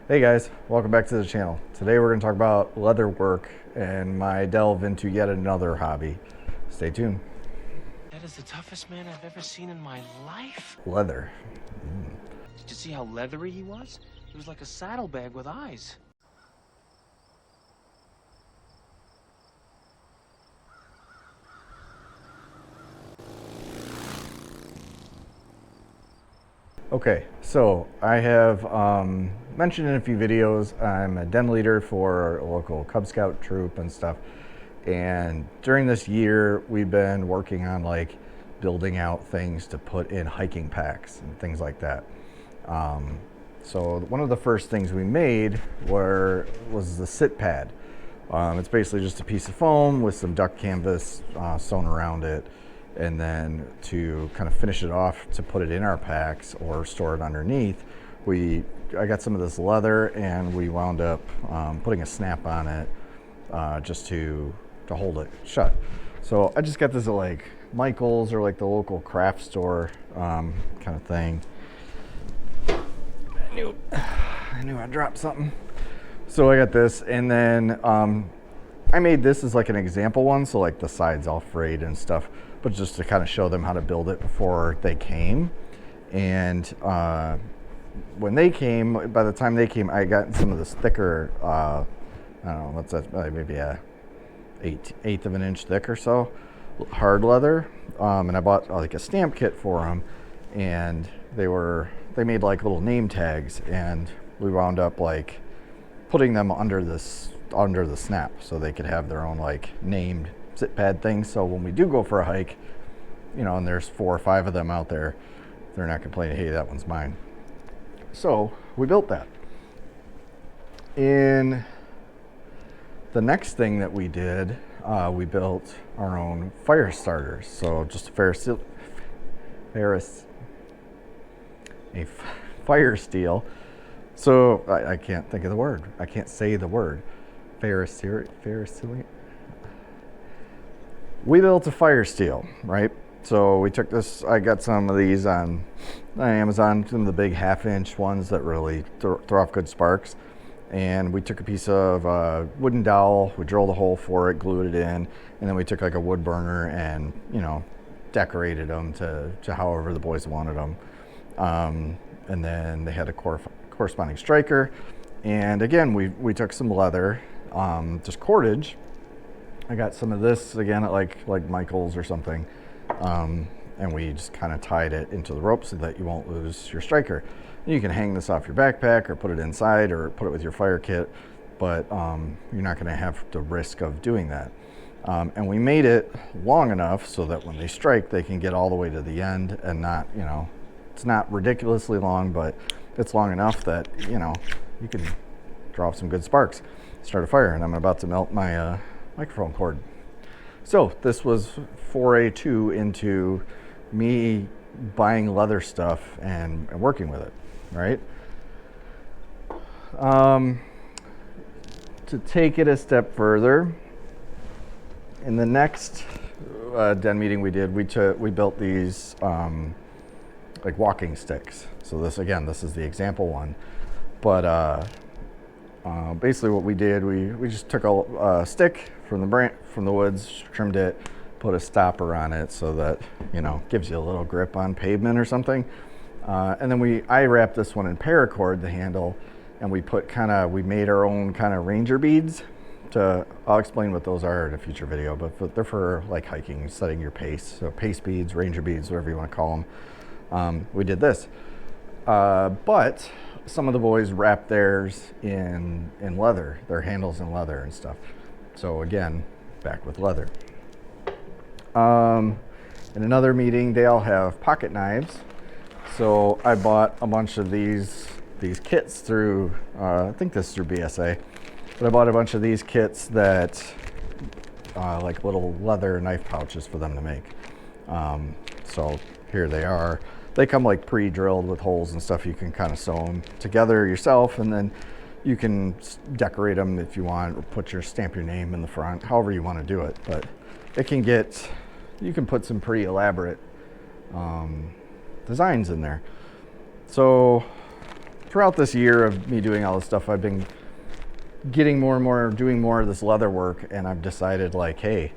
Hey guys, welcome back to the channel. Today we're going to talk about leather work and my delve into yet another hobby. Stay tuned. That is the toughest man I've ever seen in my life. Leather. Did you see how leathery he was? He was like a saddlebag with eyes. Okay, so I have mentioned in a few videos I'm a den leader for a local Cub Scout troop and stuff. And during this year, we've been working on like building out things to put in hiking packs and things like that. So one of the first things we made was the sit pad. It's basically just a piece of foam with some duck canvas sewn around it, and then to kind of finish it off to put it in our packs or store it underneath, I got some of this leather and we wound up putting a snap on it just to hold it shut. So I just got this at like Michael's or like the local craft store kind of thing. I knew I'd drop something. So I got this, and then I made this as like an example one, so like the sides all frayed and stuff, but just to kind of show them how to build it before they came. And when they came, by the time they came, I got some of this thicker, I don't know, what's that, maybe a eighth of an inch thick or so, hard leather. And I bought like a stamp kit for them, and they made like little name tags, and we wound up like putting them under the snap so they could have their own like named sit pad things. So when we do go for a hike, you know, and there's 4 or 5 of them out there, they're not complaining, hey, that one's mine. So we built that. In the next thing that we did, we built our own fire starters. So just a fire steel. So I can't think of the word. I can't say the word. Ferris. We built a fire steel, right? So we took this. I got some of these on Amazon, some of the big 1/2-inch ones that really throw off good sparks. And we took a piece of wooden dowel. We drilled a hole for it, glued it in, and then we took like a wood burner and decorated them to however the boys wanted them. And then they had a corresponding striker. And again, we took some leather, just cordage. I got some of this again at like Michael's or something. And we just kind of tied it into the rope so that you won't lose your striker. You can hang this off your backpack or put it inside or put it with your fire kit, but you're not going to have the risk of doing that. And we made it long enough so that when they strike, they can get all the way to the end and not, it's not ridiculously long, but it's long enough that, you can draw off some good sparks, start a fire. And I'm about to melt my microphone cord. So this was foray 2 into me buying leather stuff and working with it, right? To take it a step further, in the next den meeting we did, we built these like walking sticks. So this is the example one, but basically what we did, we just took a stick from the woods, trimmed it, put a stopper on it so that gives you a little grip on pavement or something, and then I wrapped this one in paracord, the handle, and we made our own kind of ranger beads. I'll explain what those are in a future video, but they're for like hiking, setting your pace. So pace beads, ranger beads, whatever you want to call them. We did this, but some of the boys wrapped theirs in leather, their handles in leather and stuff. So again, back with leather. In another meeting, they all have pocket knives. So I bought a bunch of these kits through, I think this is through BSA, but I bought a bunch of these kits that like little leather knife pouches for them to make. So here they are. They come like pre-drilled with holes and stuff. You can kind of sew them together yourself, and then you can decorate them if you want, or stamp your name in the front, however you want to do it. But you can put some pretty elaborate designs in there. So throughout this year of me doing all this stuff, I've been getting more and more, doing more of this leather work, and I've decided like, hey,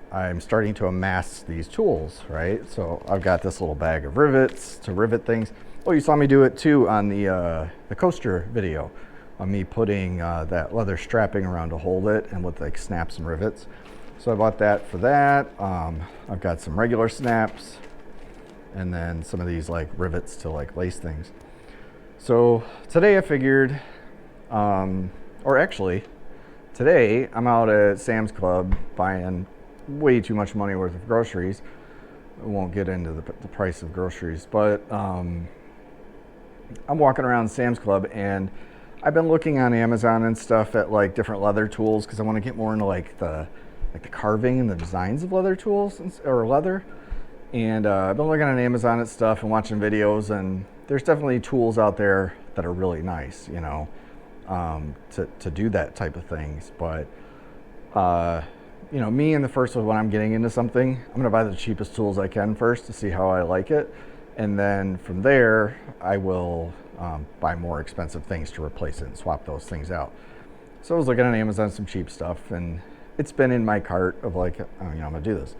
I'm starting to amass these tools, right? So I've got this little bag of rivets to rivet things. Oh, you saw me do it too on the coaster video, on me putting that leather strapping around to hold it, and with like snaps and rivets. So I bought that for that. I've got some regular snaps, and then some of these like rivets to like lace things. So today I figured, or actually today I'm out at Sam's Club buying way too much money worth of groceries. I won't get into the price of groceries, but I'm walking around Sam's Club, and I've been looking on Amazon and stuff at like different leather tools because I want to get more into like the carving and the designs of leather tools or leather. And I've been looking on Amazon at stuff and watching videos, and there's definitely tools out there that are really nice, you know, to do that type of things. But you know, me in the first, when I'm getting into something, I'm gonna buy the cheapest tools I can first to see how I like it, and then from there I will buy more expensive things to replace it and swap those things out. So I was looking on Amazon some cheap stuff, and it's been in my cart of like, oh, you know, I'm gonna do this.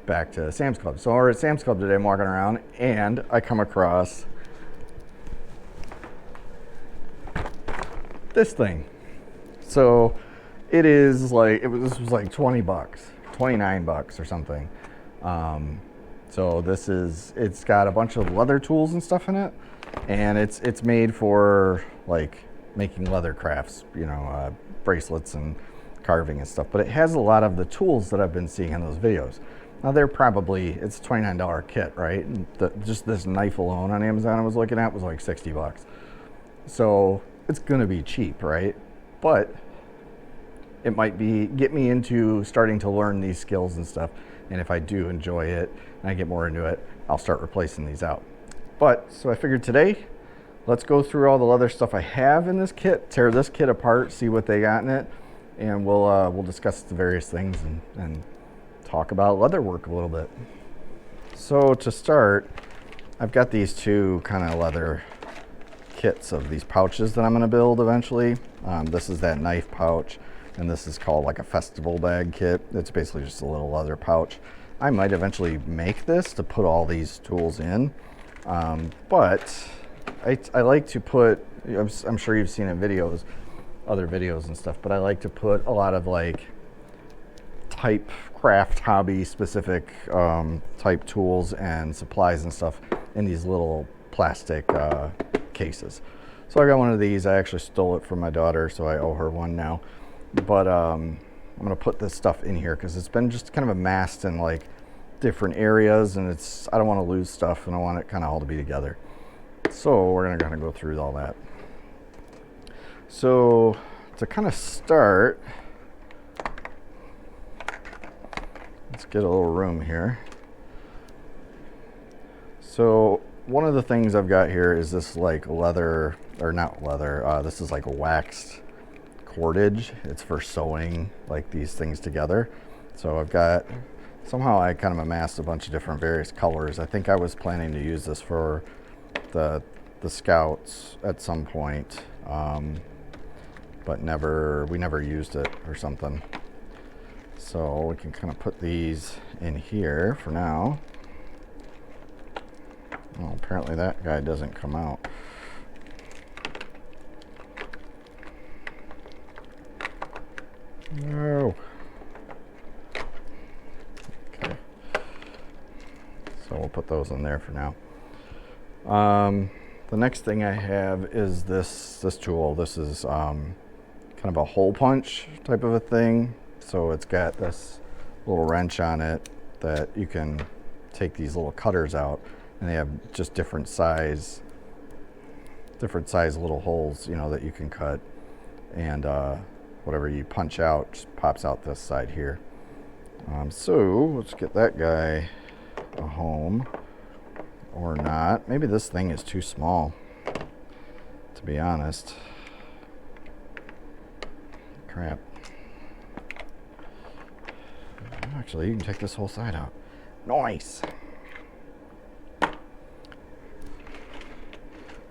Back to Sam's Club. So we're at Sam's Club today, I'm walking around, and I come across this thing. So it is like, this was like 20 bucks, 29 bucks or something. So it's got a bunch of leather tools and stuff in it, and it's made for like making leather crafts, you know, bracelets and carving and stuff, but it has a lot of the tools that I've been seeing in those videos. Now it's a $29 kit, right? And just this knife alone on Amazon I was looking at was like 60 bucks. So it's gonna be cheap, right? But it might get me into starting to learn these skills and stuff. And if I do enjoy it and I get more into it, I'll start replacing these out. But so I figured today, let's go through all the leather stuff I have in this kit, tear this kit apart, see what they got in it, and we'll discuss the various things and talk about leather work a little bit. So to start, I've got these two kind of leather kits of these pouches that I'm going to build eventually. This is that knife pouch, and this is called like a festival bag kit. It's basically just a little leather pouch. I might eventually make this to put all these tools in, but I like to put, I'm sure you've seen in videos, other videos and stuff, but I like to put a lot of like type craft hobby specific type tools and supplies and stuff in these little plastic cases. So I got one of these. I actually stole it from my daughter, so I owe her one now. But I'm gonna put this stuff in here because it's been just kind of amassed in like different areas, and I don't want to lose stuff, and I want it kind of all to be together. So we're gonna go through all that. So to kind of start, let's get a little room here. So one of the things I've got here is this like leather, or not leather, this is like a waxed cordage. It's for sewing like these things together. So I've got, somehow I kind of amassed a bunch of different various colors. I think I was planning to use this for the Scouts at some point, but we never used it or something. So we can kind of put these in here for now. Well, apparently that guy doesn't come out. No. Okay. So we'll put those in there for now. The next thing I have is this tool. This is kind of a hole punch type of a thing. So it's got this little wrench on it that you can take these little cutters out, and they have just different size little holes, you know, that you can cut, and whatever you punch out just pops out this side here. So let's get that guy a home, or not. Maybe this thing is too small, to be honest. Crap. Actually, you can take this whole side out. Nice.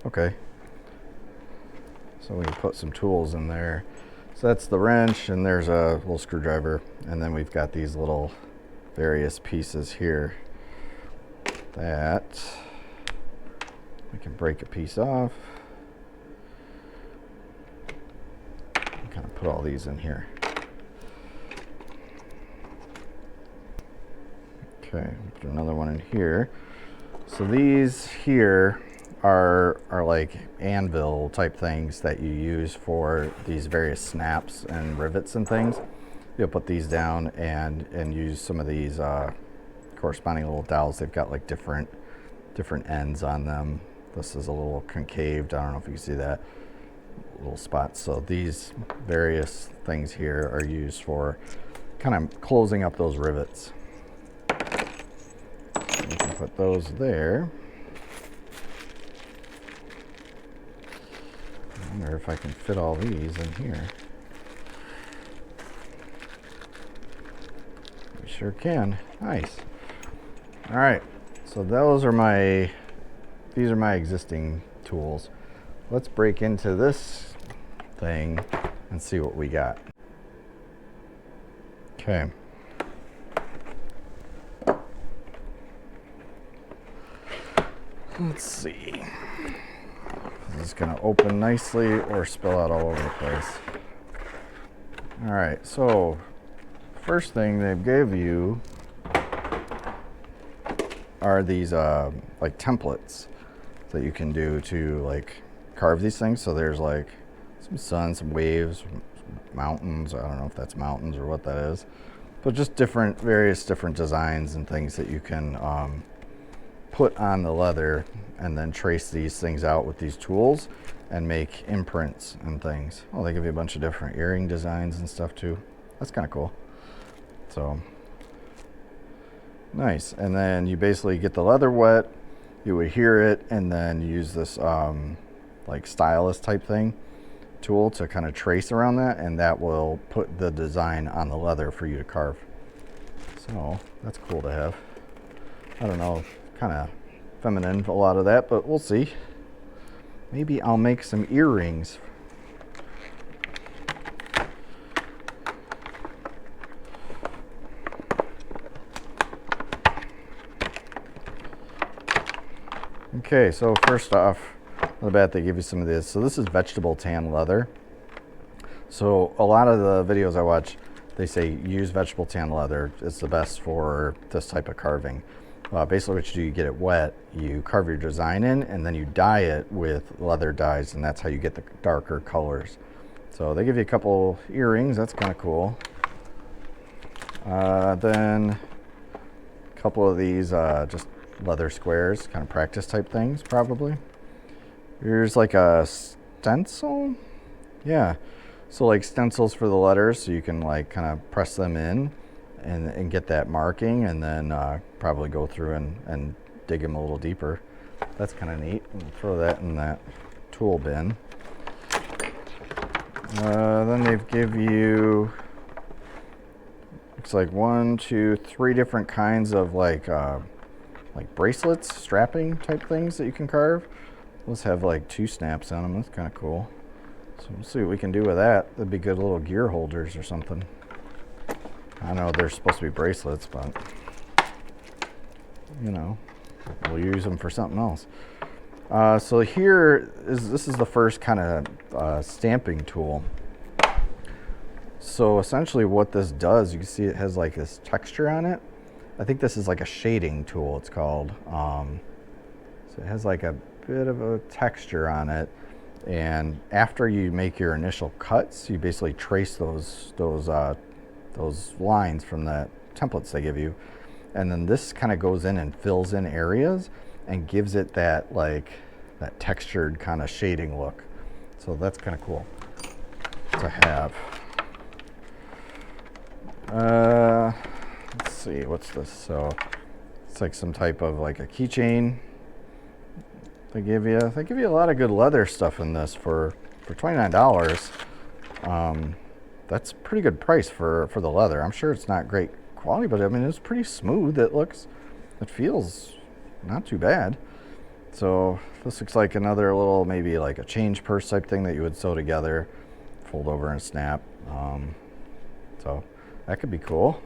Okay. so we can put some tools in there. So that's the wrench, and there's a little screwdriver, and then we've got these little various pieces here that we can break a piece off. Kind of put all these in here. Okay, put another one in here. So these here are like anvil type things that you use for these various snaps and rivets and things. You'll put these down and use some of these corresponding little dowels. They've got like different ends on them. This is a little concaved. I don't know if you can see that little spots. So these various things here are used for kind of closing up those rivets. You can put those there. I wonder if I can fit all these in here. We sure can. Nice. All right, so these are my existing tools. Let's break into this thing and see what we got. Okay. Let's see. Is this gonna open nicely or spill out all over the place? All right, so first thing they gave you are these like templates that you can do to like carve these things. So there's like some sun, some waves, mountains. I don't know if that's mountains or what that is, but just various different designs and things that you can put on the leather and then trace these things out with these tools and make imprints and things. Oh, they give you a bunch of different earring designs and stuff too. That's kind of cool. So nice. And then you basically get the leather wet, you adhere it, and then use this like stylus type thing tool to kind of trace around that, and that will put the design on the leather for you to carve. So that's cool to have. I don't know, kind of feminine, a lot of that, but we'll see. Maybe I'll make some earrings. Okay, so first off the bat, they give you some of this. So this is vegetable tan leather. So a lot of the videos I watch, they say use vegetable tan leather. It's the best for this type of carving. Basically what you do, you get it wet, you carve your design in, and then you dye it with leather dyes, and that's how you get the darker colors. So they give you a couple earrings. That's kind of cool. Then a couple of these just leather squares, kind of practice type things probably. Here's like a stencil. Yeah, so like stencils for the letters, so you can like kind of press them in and get that marking, and then probably go through and dig them a little deeper. That's kind of neat. We'll throw that in that tool bin. Then they give you, looks like 1, 2, 3 different kinds of like bracelets, strapping type things that you can carve. Let's have like 2 snaps on them. That's kind of cool. So we'll see what we can do with that. That'd be good little gear holders or something. I know they're supposed to be bracelets, but you know, we'll use them for something else. So this is the first kind of stamping tool. So essentially what this does, you can see it has like this texture on it. I think this is like a shading tool, it's called. So it has like a bit of a texture on it. And after you make your initial cuts, you basically trace those lines from the templates they give you. And then this kind of goes in and fills in areas and gives it that like that textured kind of shading look. So that's kind of cool to have. Let's see, what's this? So it's like some type of like a keychain. They give you a lot of good leather stuff in this for $29. That's a pretty good price for the leather. I'm sure it's not great quality, but I mean it's pretty smooth. It feels not too bad. So this looks like another little, maybe like a change purse type thing that you would sew together, fold over and snap. So that could be cool.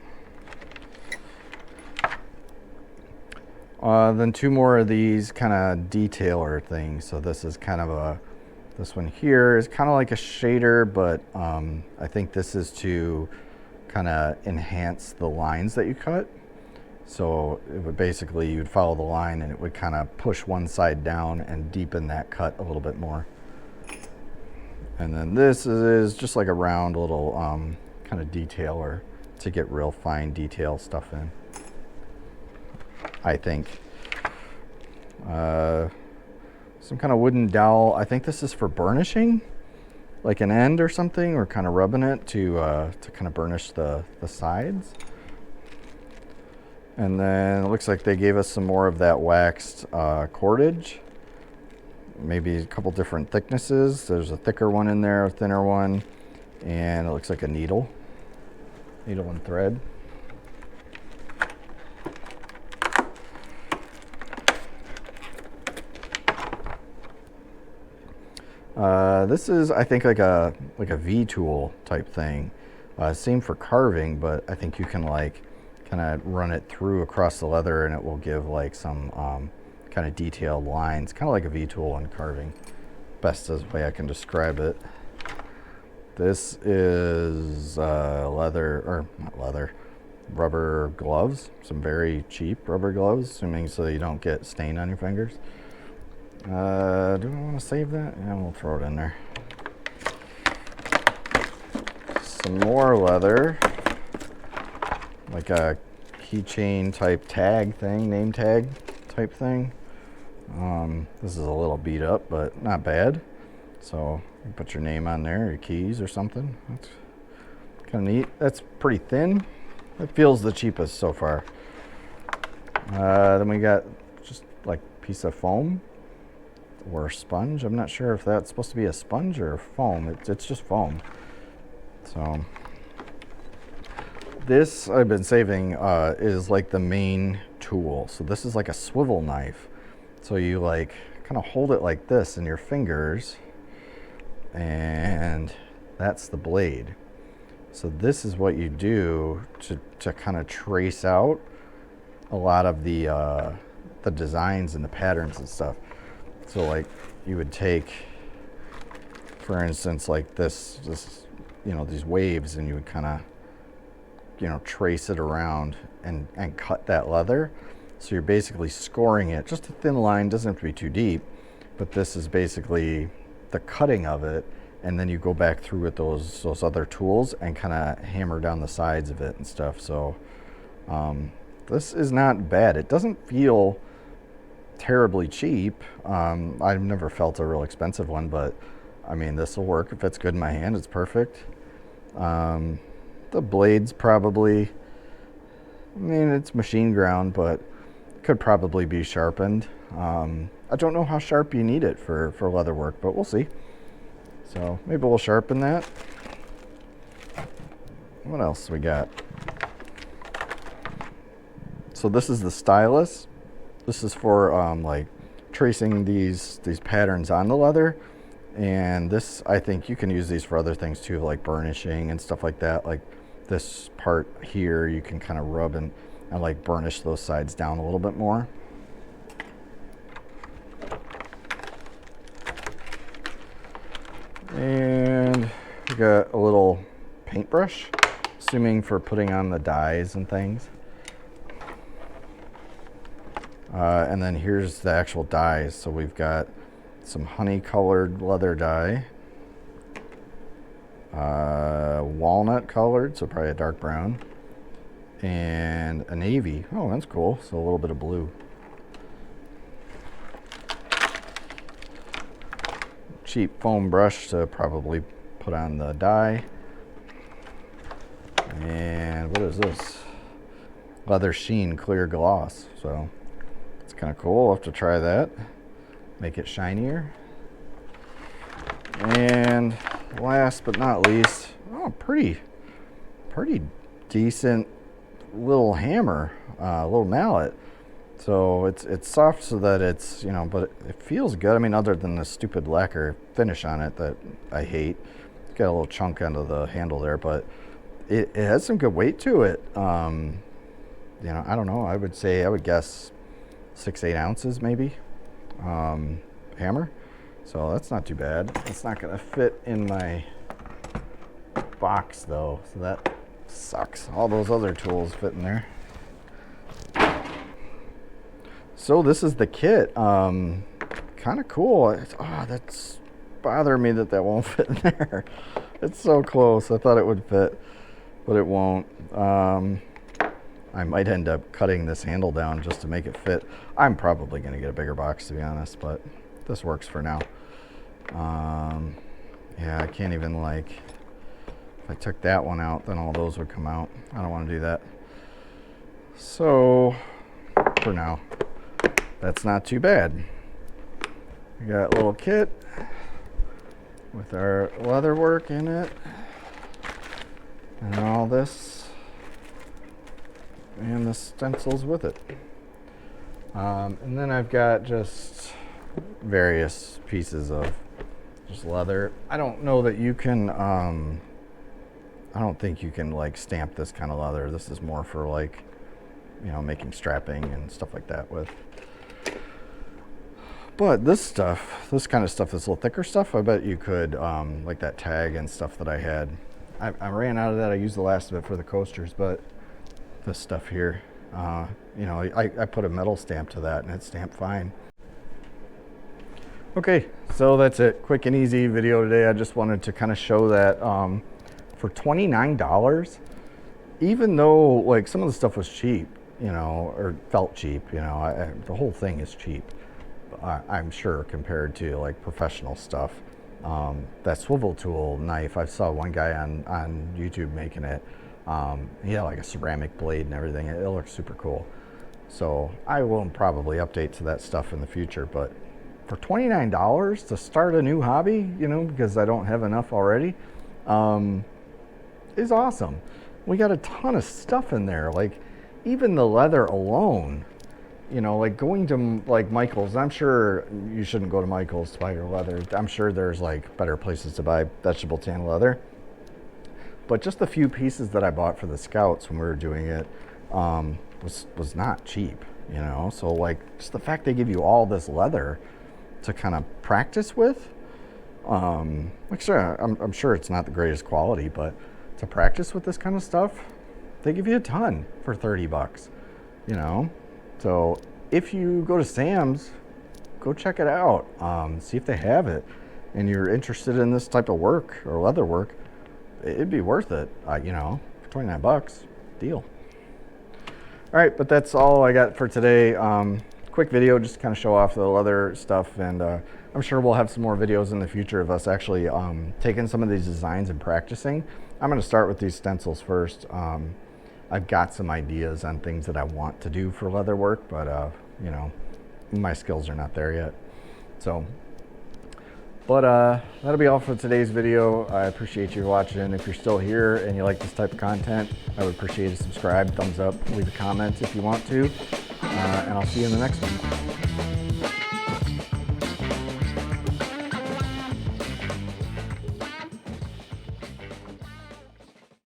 Then two more of these kind of detailer things. So this is kind of this one here is kind of like a shader, but I think this is to kind of enhance the lines that you cut. So it would basically, you'd follow the line and it would kind of push one side down and deepen that cut a little bit more. And then this is just like a round little kind of detailer to get real fine detail stuff in, I think. Some kind of wooden dowel. I think this is for burnishing, like an end or something, or kind of rubbing it to kind of burnish the sides. And then it looks like they gave us some more of that waxed cordage. Maybe a couple different thicknesses. There's a thicker one in there, a thinner one, and it looks like a needle and thread. This is, I think, like a V tool type thing. Same for carving, but I think you can like kind of run it through across the leather and it will give like some kind of detailed lines, kind of like a V tool in carving. Best as way I can describe it. This is rubber gloves, some very cheap rubber gloves, assuming so you don't get stain on your fingers. Do I want to save that? Yeah, we'll throw it in there. Some more leather, like a keychain type tag thing, name tag type thing. This is a little beat up, but not bad. So you put your name on there, your keys or something. That's kind of neat. That's pretty thin. It feels the cheapest so far. Then we got just like a piece of foam or sponge. I'm not sure if that's supposed to be a sponge or foam. It's just foam. So this I've been saving is like the main tool. So this is like a swivel knife. So you like kind of hold it like this in your fingers, and that's the blade. So this is what you do to kind of trace out a lot of the designs and the patterns and stuff. So like you would take, for instance, like this, these waves, and you would kind of, trace it around and cut that leather. So you're basically scoring it, just a thin line, doesn't have to be too deep, but this is basically the cutting of it. And then you go back through with those other tools and kind of hammer down the sides of it and stuff. So this is not bad. It doesn't feel terribly cheap. I've never felt a real expensive one, but I mean, this will work. If it's good in my hand, it's perfect. The blade's probably, I mean, it's machine ground, but could probably be sharpened. I don't know how sharp you need it for leather work, but we'll see. So maybe we'll sharpen that. What else we got? So this is the stylus. This is for like tracing these patterns on the leather. And this, I think you can use these for other things too, like burnishing and stuff like that. Like this part here, you can kind of rub and like burnish those sides down a little bit more. And we got a little paintbrush, assuming for putting on the dyes and things. And then here's the actual dyes. So we've got some honey colored leather dye, walnut colored, so probably a dark brown, and a navy. Oh, that's cool. So a little bit of blue. Cheap foam brush to probably put on the dye. And what is this? Leather sheen clear gloss. So it's kind of cool. I'll have to try that. Make it shinier. And last but not least, pretty decent little hammer, little mallet. So it's soft so that it's, but it feels good. I mean, other than the stupid lacquer finish on it that I hate. It's got a little chunk under the handle there, but it has some good weight to it. I don't know. I would guess 6-8 ounces maybe, hammer. So that's not too bad. It's not gonna fit in my box though, so that sucks. All those other tools fit in there. So this is the kit. Kind of cool. That's bothering me that won't fit in there. It's so close. I thought it would fit, but it won't. I might end up cutting this handle down just to make it fit. I'm probably going to get a bigger box, to be honest, but this works for now. Yeah, I can't even, like, if I took that one out, then all those would come out. I don't want to do that. So, for now, that's not too bad. We got a little kit with our leather work in it and all this, and the stencils with it. And then I've got just various pieces of just leather. I don't know that you can, I don't think you can like stamp this kind of leather. This is more for like, making strapping and stuff like that with. But this kind of stuff, this little thicker stuff, I bet you could, like that tag and stuff that I had. I ran out of that. I used the last of it for the coasters, but this stuff here, I put a metal stamp to that and it stamped fine. Okay, so that's it. Quick and easy video today. I just wanted to kind of show that for $29, even though like some of the stuff was cheap, or felt cheap, the whole thing is cheap. I'm sure compared to like professional stuff. That swivel tool knife, I saw one guy on YouTube making it. He had like a ceramic blade and everything. It looks super cool. So I will probably update to that stuff in the future, but for $29 to start a new hobby, because I don't have enough already, is awesome. We got a ton of stuff in there, like even the leather alone. Like going to like Michael's, I'm sure you shouldn't go to Michael's to buy your leather. I'm sure there's like better places to buy vegetable tan leather. But just the few pieces that I bought for the Scouts when we were doing it was not cheap, So like just the fact they give you all this leather to kind of practice with, like sure, I'm sure it's not the greatest quality, but to practice with this kind of stuff, they give you a ton for $30, So if you go to Sam's, go check it out, see if they have it, and you're interested in this type of work or leather work, it'd be worth it, for $29, deal. All right, but that's all I got for today. Quick video just to kind of show off the leather stuff, and I'm sure we'll have some more videos in the future of us actually taking some of these designs and practicing. I'm going to start with these stencils first. I've got some ideas on things that I want to do for leather work, but my skills are not there yet. So, but that'll be all for today's video. I appreciate you watching. If you're still here and you like this type of content, I would appreciate a subscribe, thumbs up, leave a comment if you want to, and I'll see you in the next one.